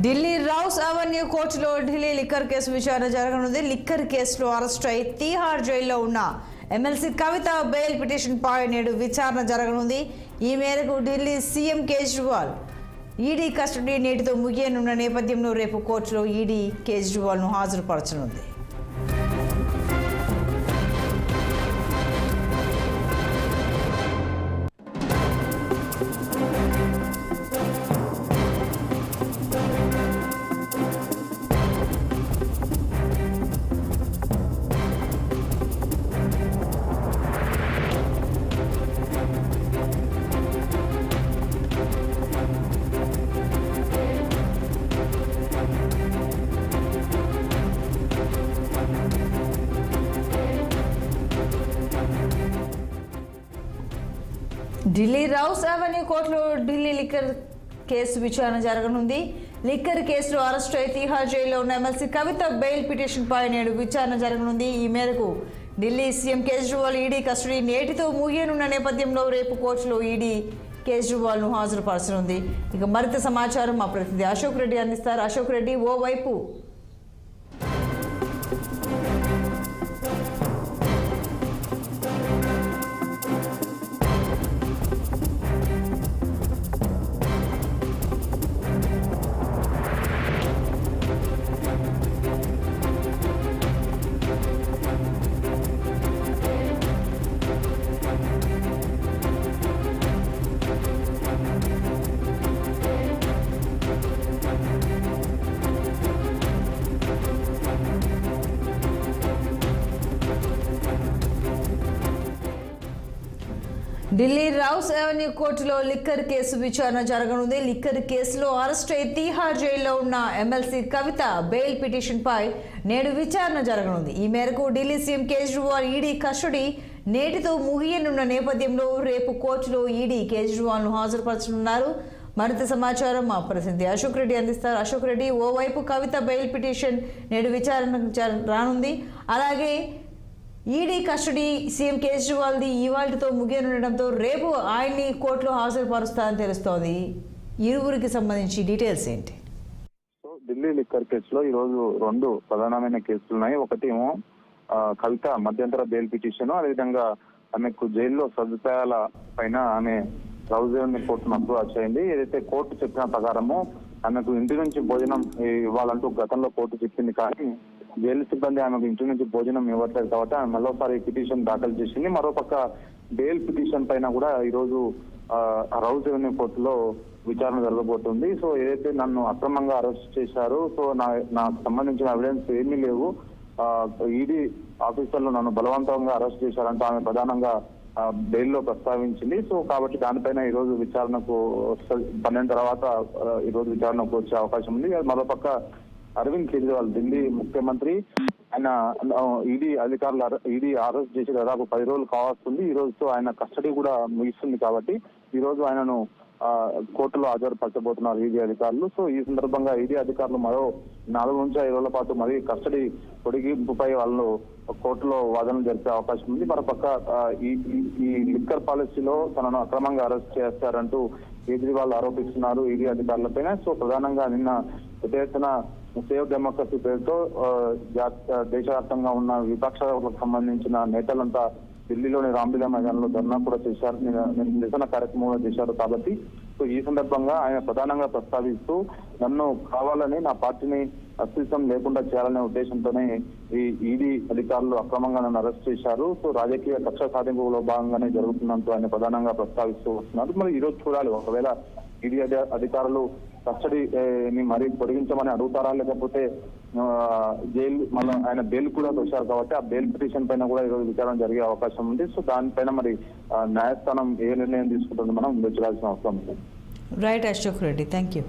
Delhi rows avenue కోర్టులో Delhi liquor case విచారణ జరగనుంది. లిక్కర్ కేసులో అరెస్ట్ అయి తీహార్ జైల్లో ఉన్న ఎమ్మెల్సీ కవిత బెయిల్ పిటిషన్ పై నేడు విచారణ జరగనుంది. ఈ మేరకు Delhi CM Kejriwal ED custody నేటితో ముగియనున్న నేపథ్యంలో రేపు కోర్టులో ఈడీ కేజ్రీవాల్ను హాజరుపరచనుంది. ఢిల్లీ రౌస్ అవెన్యూ కోర్టులో ఢిల్లీ లిక్కర్ కేసు విచారణ జరగనుంది. లిక్కర్ కేసులో అరెస్ట్ అయి తీహార్ జైల్లో ఉన్న ఎమ్మెల్సీ కవిత బెయిల్ పిటిషన్ పై నేడు విచారణ జరగనుంది. ఈ మేరకు Delhi CM Kejriwal ED custody నేటితో ముగియనున్న నేపథ్యంలో రేపు కోర్టులో ఈడీ కేజ్రీవాల్ను హాజరుపరచనుంది. ఇక మరింత సమాచారం మా ప్రతినిధి అశోక్ రెడ్డి అందిస్తారు. అశోక్ రెడ్డి, ఓవైపు ఢిల్లీ రౌస్ అవెన్యూ కోర్టులో లిక్కర్ కేసు విచారణ జరగనుంది. లిక్కర్ కేసులో అరెస్ట్ అయి తీహార్ జైల్లో ఉన్న ఎమ్మెల్సీ కవిత బెయిల్ పిటిషన్ పై నేడు విచారణ జరగనుంది. ఈ మేరకు Delhi CM Kejriwal ED custody నేటితో ముగియనున్న నేపథ్యంలో రేపు కోర్టులో ఈడీ కేజ్రీవాల్ను హాజరుపరచనున్నారు. మరింత సమాచారం మా ప్రతినిధి అశోక్ రెడ్డి అందిస్తారు. అశోక్ రెడ్డి, ఓవైపు కవిత బెయిల్ పిటిషన్ నేడు విచారణ రానుంది. అలాగే ఈడీ కస్టడీ సీఎం కేజ్రీవాల్ది ఇవాళతో ముగియనుండటంతో రేపు ఆయన్ని కోర్టులో హాజరుపరుస్తారని తెలుస్తోంది. ఇరువురికి సంబంధించి డీటెయిల్స్ ఏంటి? ఢిల్లీ లిక్కర్ కేసులో ఈ రోజు రెండు ప్రధానమైన కేసులు ఉన్నాయి. ఒకటేమో కవిత మధ్యంతర బెయిల్ పిటిషన్, అదేవిధంగా ఆమెకు జైల్లో సదుపాయాల పైన ఆమె రౌస్ అవెన్యూ కోర్టును అప్రోచ్ అయింది. ఏదైతే కోర్టు చెప్పిన ప్రకారము ఆమెకు ఇంటి నుంచి భోజనం ఇవ్వాలంటూ గతంలో కోర్టు చెప్పింది, కానీ జైలు సిబ్బంది ఆమెకు ఇంటి నుంచి భోజనం ఇవ్వట్లేదు కాబట్టి ఆమె మరోసారి పిటిషన్ దాఖలు చేసింది. మరోపక్క బెయిల్ పిటిషన్ పైన కూడా ఈ రోజు రౌస్ అవెన్యూ కోర్టులో విచారణ జరగబోతుంది. సో ఏదైతే నన్ను అక్రమంగా అరెస్ట్ చేశారు, సో నాకు సంబంధించిన ఎవిడెన్స్ ఏమీ లేవు, ఈడీ ఆఫీసర్లు నన్ను బలవంతంగా అరెస్ట్ చేశారంటూ ఆమె ప్రధానంగా బెయిల్లో ప్రస్తావించింది. సో కాబట్టి దానిపైన ఈ రోజు విచారణకు 12 తర్వాత ఈ రోజు విచారణకు వచ్చే అవకాశం ఉంది. మరోపక్క అరవింద్ కేజ్రీవాల్ ఢిల్లీ ముఖ్యమంత్రి, ఆయన ఈడీ అరెస్ట్ చేసి దాదాపు 10 రోజులు కావస్తుంది. ఈ రోజుతో ఆయన కస్టడీ కూడా ముగిస్తుంది కాబట్టి ఈ రోజు ఆయనను కోర్టులో హాజరుపరచబోతున్నారు ఈడీ అధికారులు. సో ఈ సందర్భంగా ఈడీ అధికారులు మరో 4 నుంచి 5 రోజుల పాటు మరి కస్టడీ పొడిగింపుపై వాళ్ళు కోర్టులో వాదనలు జరిపే అవకాశం ఉంది. మరోపక్క ఈ లిక్కర్ పాలసీలో తనను అక్రమంగా అరెస్ట్ చేస్తారంటూ కేజ్రీవాల్ ఆరోపిస్తున్నారు ఈడీ అధికారులపైన. సో ప్రధానంగా నిన్న పెద్ద ఎత్తున సేవ్ డెమోక్రసీ పేరుతో దేశవ్యాప్తంగా ఉన్న విపక్షాలకు సంబంధించిన నేతలంతా ఢిల్లీలోని రాంలీలా మైదానంలో ధర్నా కూడా చేశారు, నిరసన కార్యక్రమంలో చేశారు. కాబట్టి సో ఈ సందర్భంగా ఆయన ప్రధానంగా ప్రస్తావిస్తూ నన్ను కావాలని నా పార్టీని అస్తిత్వం లేకుండా చేయాలనే ఉద్దేశంతోనే ఈ ఈడీ అధికారులు అక్రమంగా నన్ను అరెస్ట్ చేశారు, సో రాజకీయ కక్ష సాధింపులో భాగంగానే జరుగుతుందంటూ ఆయన ప్రధానంగా ప్రస్తావిస్తూ వస్తున్నారు. మరి ఈ రోజు చూడాలి, ఒకవేళ ఈడీ అధికారులు కస్టడీని మరీ పొడిగించమని అడుగుతారా, లేకపోతే జైలు మళ్ళీ ఆయన బెయిల్ కూడా వచ్చారు కాబట్టి ఆ బెయిల్ పిటిషన్ పైన కూడా ఈరోజు విచారణ జరిగే అవకాశం ఉంది. సో దానిపైన మరి న్యాయస్థానం ఏ నిర్ణయం తీసుకుంటుందో మనం చూడాల్సిన అవసరం ఉంది. Right Ashok Reddy, thank you.